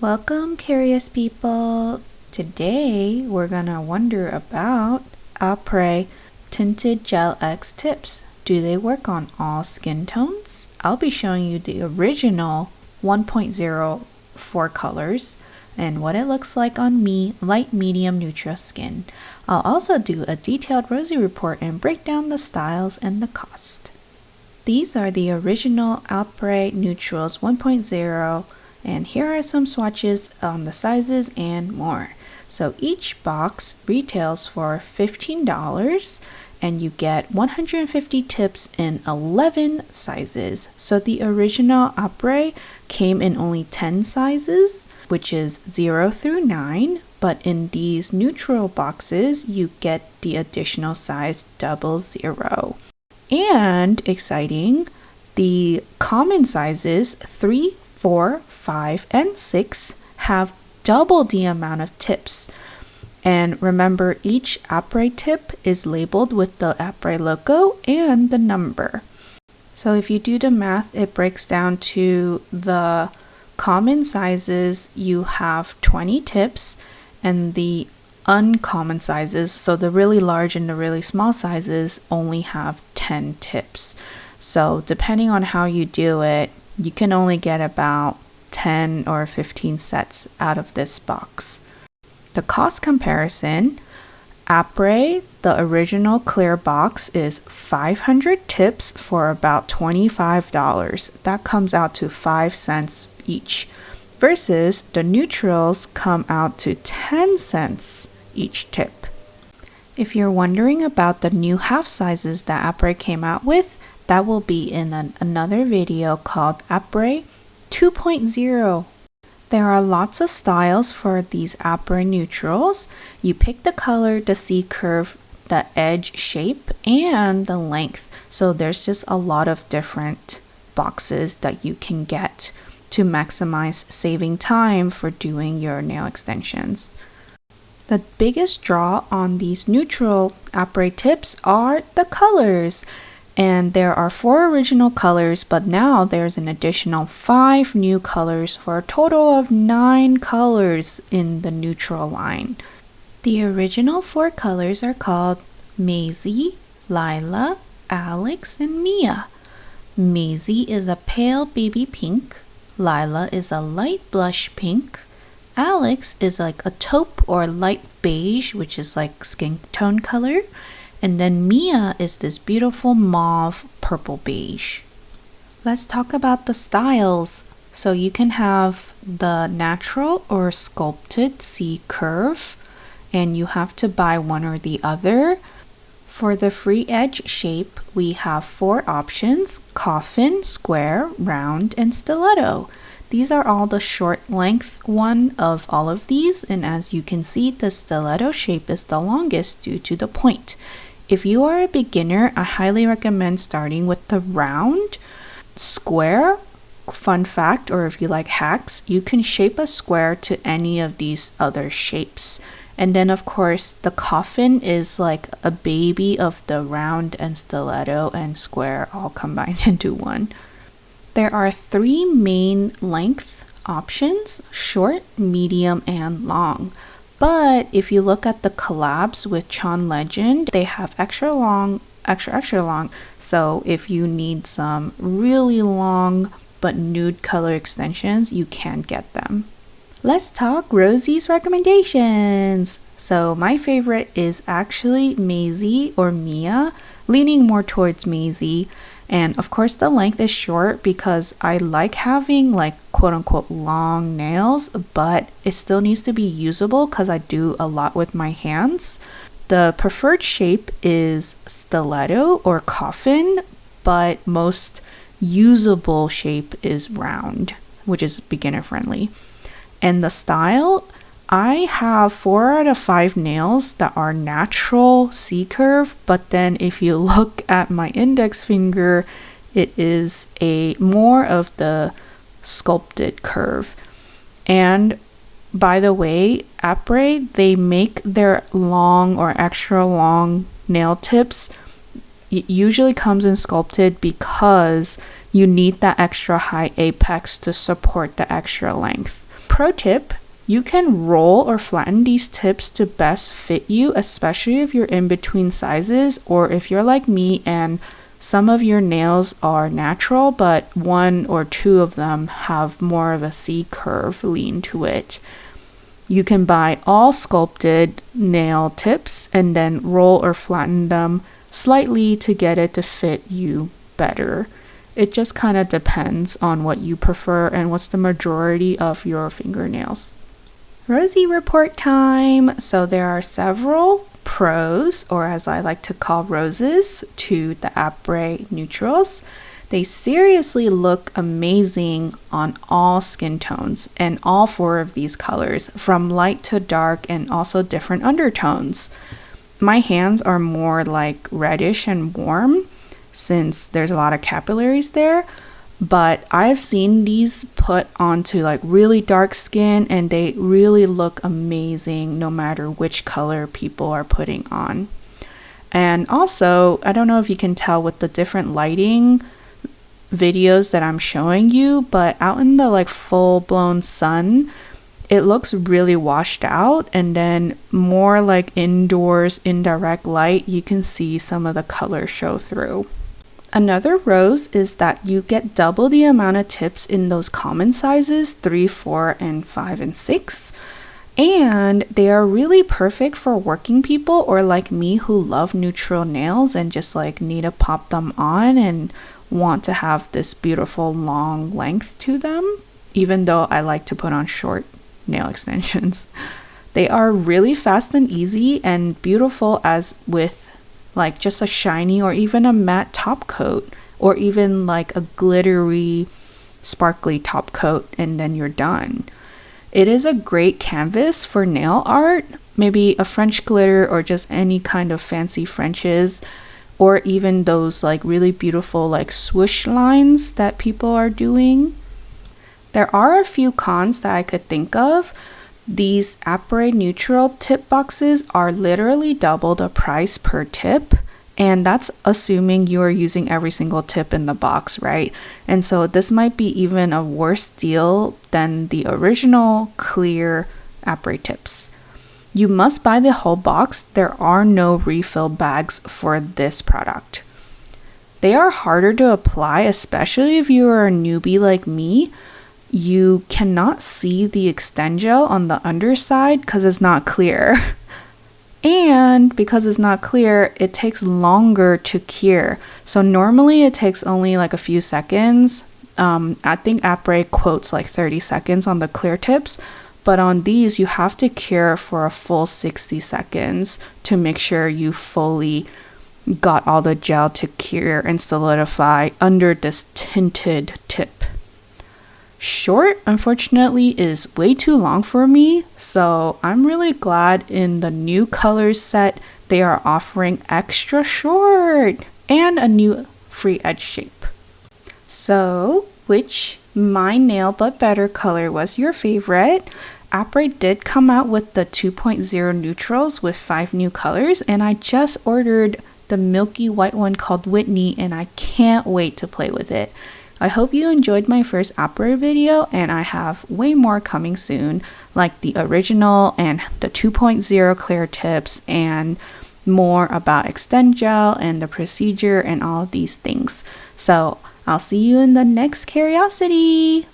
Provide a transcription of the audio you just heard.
Welcome, curious people. Today we're gonna wonder about Apres tinted gelx tips. Do they work on all skin tones? I'll be showing you the original 1.0 4 colors and what it looks like on me, light, medium, neutral skin. I'll also do a detailed Rosie report and break down the styles and the cost. These are the original Apres Neutrals 1.0, and here are some swatches on the sizes and more. So each box retails for $15 and you get 150 tips in 11 sizes. So the original Apres came in only 10 sizes, which is 0 through 9, but in these neutral boxes you get the additional size 00. And exciting, the common sizes 3, 4, 5, and 6 have double the amount of tips. And remember, each Apres tip is labeled with the Apres logo and the number. So if you do the math, it breaks down to the common sizes, you have 20 tips, and the uncommon sizes, so the really large and the really small sizes, only have 10 tips. So depending on how you do it, you can only get about 10 or 15 sets out of this box. The cost comparison, Apres, the original clear box, is 500 tips for about $25. That comes out to 5 cents each. Versus the neutrals come out to 10 cents each tip. If you're wondering about the new half sizes that Apres came out with, that will be in another video called Apres 2.0. There are lots of styles for these Apres neutrals. You pick the color, the C curve, the edge shape, and the length. So there's just a lot of different boxes that you can get to maximize saving time for doing your nail extensions. The biggest draw on these neutral Apres tips are the colors. And there are 4 original colors, but now there's an additional 5 new colors for a total of 9 colors in the neutral line. The original 4 colors are called Maisie, Lila, Alex, and Mia. Maisie is a pale baby pink. Lila is a light blush pink. Alex is like a taupe or light beige, which is like skin tone color. And then Mia is this beautiful mauve purple beige. Let's talk about the styles. So you can have the natural or sculpted C curve, and you have to buy one or the other. For the free edge shape, we have 4 options: coffin, square, round, and stiletto. These are all the short length one of all of these, and as you can see, the stiletto shape is the longest due to the point. If you are a beginner, I highly recommend starting with the round. Square, fun fact, or if you like hacks, you can shape a square to any of these other shapes. And then of course, the coffin is like a baby of the round and stiletto and square all combined into one. There are 3 main length options: short, medium, and long. But if you look at the collabs with Chaun Legend, they have extra long, extra long. So if you need some really long but nude color extensions, you can get them. Let's talk Rosie's recommendations. So my favorite is actually Maisie or Mia, leaning more towards Maisie. And of course the length is short because I like having like quote-unquote long nails, but it still needs to be usable because I do a lot with my hands. The preferred shape is stiletto or coffin, but most usable shape is round, which is beginner friendly. And the style, I have 4 out of 5 nails that are natural C curve, but then if you look at my index finger, it is more of the sculpted curve. And by the way, Apres, they make their long or extra long nail tips. It usually comes in sculpted because you need that extra high apex to support the extra length. pro tip, you can roll or flatten these tips to best fit you, especially if you're in between sizes or if you're like me and some of your nails are natural, but one or two of them have more of a C curve lean to it. You can buy all sculpted nail tips and then roll or flatten them slightly to get it to fit you better. It just kind of depends on what you prefer and what's the majority of your fingernails. Rosie Report time! So there are several pros, or as I like to call roses, to the Apres neutrals. They seriously look amazing on all skin tones and all four of these colors, from light to dark and also different undertones. My hands are more like reddish and warm since there's a lot of capillaries there, but I've seen these put onto like really dark skin and they really look amazing no matter which color people are putting on. And also, I don't know if you can tell with the different lighting videos that I'm showing you, but out in the like full-blown sun, it looks really washed out, and then more like indoors indirect light, you can see some of the color show through. Another rose is that you get double the amount of tips in those common sizes 3, 4, and 5, and 6. And they are really perfect for working people or like me who love neutral nails and just like need to pop them on and want to have this beautiful long length to them, even though I like to put on short nail extensions. They are really fast and easy and beautiful as with like just a shiny or even a matte top coat or even like a glittery sparkly top coat and then you're done. It is a great canvas for nail art, maybe a French glitter or just any kind of fancy Frenches, or even those like really beautiful like swoosh lines that people are doing. There are a few cons that I could think of. These Apres neutral tip boxes are literally double the price per tip, and that's assuming you are using every single tip in the box, right? And so this might be even a worse deal than the original clear Apres tips. You must buy the whole box. There are no refill bags for this product. They are harder to apply, especially if you are a newbie like me. You cannot see the extend gel on the underside because it's not clear. And because it's not clear, it takes longer to cure. So normally it takes only like a few seconds. I think Apres quotes like 30 seconds on the clear tips. But on these, you have to cure for a full 60 seconds to make sure you fully got all the gel to cure and solidify under this tinted tip. Short, unfortunately, is way too long for me, so I'm really glad in the new colors set they are offering extra short and a new free edge shape. So, which my nail but better color was your favorite? Apres did come out with the 2.0 neutrals with 5 new colors, and I just ordered the milky white one called Whitney, and I can't wait to play with it. I hope you enjoyed my first Apres video, and I have way more coming soon, like the original and the 2.0 clear tips and more about extend gel and the procedure and all of these things. So I'll see you in the next curiosity.